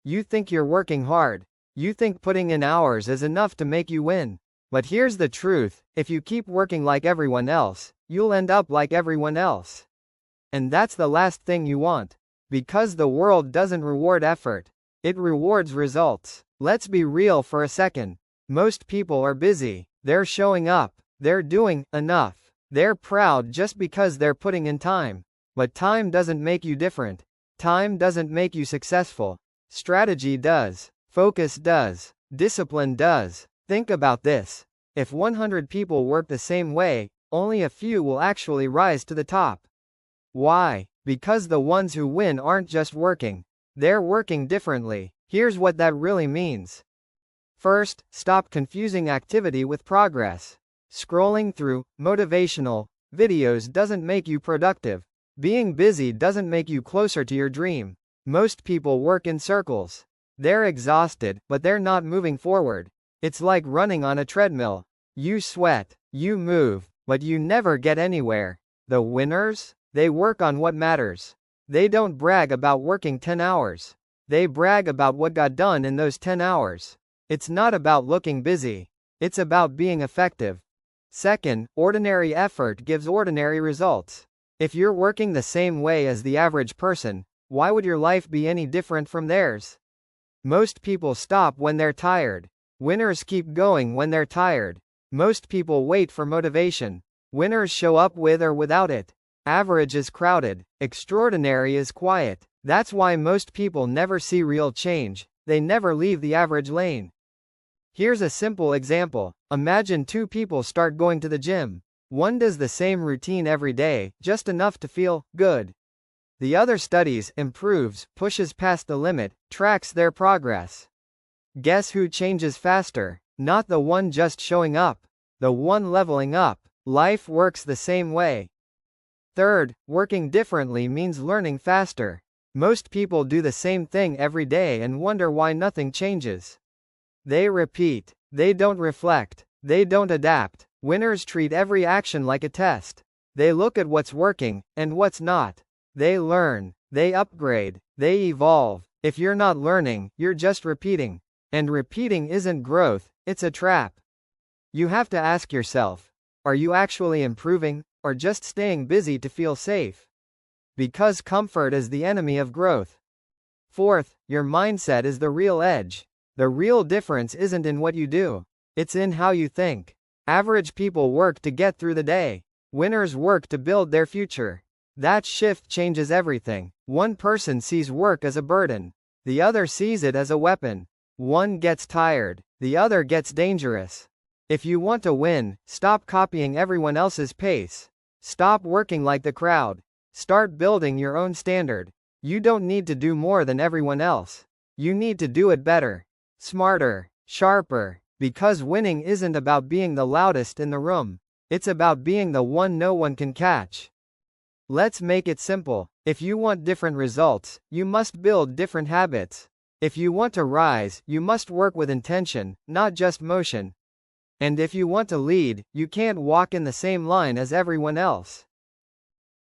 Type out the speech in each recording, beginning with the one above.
You think you're working hard. You think putting in hours is enough to make you win. But here's the truth, if you keep working like everyone else, you'll end up like everyone else. And that's the last thing you want. Because the world doesn't reward effort. It rewards results. Let's be real for a second. Most people are busy. They're showing up. They're doing enough. They're proud just because they're putting in time. But time doesn't make you different. Time doesn't make you successful. Strategy does. Focus does. Discipline does. Think about this. If 100 people work the same way, only a few will actually rise to the top. Why? Because the ones who win aren't just working. They're working differently. Here's what that really means. First, stop confusing activity with progress. Scrolling through motivational videos doesn't make you productive. Being busy doesn't make you closer to your dream. Most people work in circles. They're exhausted, but they're not moving forward. It's like running on a treadmill. You sweat, you move, but you never get anywhere. The winners? They work on what matters. They don't brag about working 10 hours. They brag about what got done in those 10 hours. It's not about looking busy. It's about being effective. Second, ordinary effort gives ordinary results. If you're working the same way as the average person, why would your life be any different from theirs? Most people stop when they're tired. Winners keep going when they're tired. Most people wait for motivation. Winners show up with or without it. Average is crowded. Extraordinary is quiet. That's why most people never see real change. They never leave the average lane. Here's a simple example. Imagine two people start going to the gym. One does the same routine every day, just enough to feel good. The other studies, improves, pushes past the limit, tracks their progress. Guess who changes faster? Not the one just showing up. The one leveling up. Life works the same way. Third, working differently means learning faster. Most people do the same thing every day and wonder why nothing changes. They repeat. They don't reflect. They don't adapt. Winners treat every action like a test. They look at what's working, and what's not. They learn. They upgrade. They evolve. If you're not learning, you're just repeating. And repeating isn't growth, it's a trap. You have to ask yourself, are you actually improving, or just staying busy to feel safe? Because comfort is the enemy of growth. Fourth, your mindset is the real edge. The real difference isn't in what you do. It's in how you think. Average people work to get through the day. Winners work to build their future. That shift changes everything. One person sees work as a burden. The other sees it as a weapon. One gets tired. The other gets dangerous. If you want to win, stop copying everyone else's pace. Stop working like the crowd. Start building your own standard. You don't need to do more than everyone else. You need to do it better. Smarter. Sharper. Because winning isn't about being the loudest in the room. It's about being the one no one can catch. Let's make it simple. If you want different results, you must build different habits. If you want to rise, you must work with intention, not just motion. And if you want to lead, you can't walk in the same line as everyone else.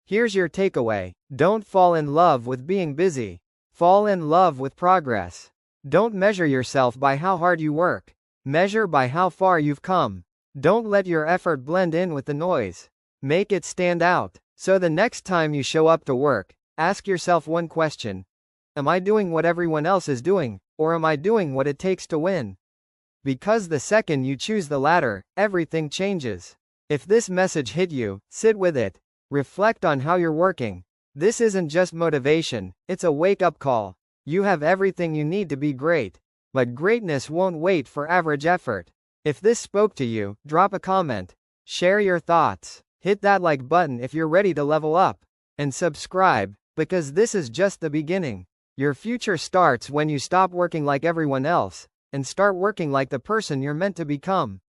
Here's your takeaway. Don't fall in love with being busy. Fall in love with progress. Don't measure yourself by how hard you work. Measure by how far you've come. Don't let your effort blend in with the noise. Make it stand out. So the next time you show up to work, ask yourself one question. Am I doing what everyone else is doing, or am I doing what it takes to win? Because the second you choose the latter, everything changes. If this message hit you, sit with it. Reflect on how you're working. This isn't just motivation, it's a wake-up call. You have everything you need to be great. But greatness won't wait for average effort. If this spoke to you, drop a comment. Share your thoughts. Hit that like button if you're ready to level up. And subscribe, because this is just the beginning. Your future starts when you stop working like everyone else, and start working like the person you're meant to become.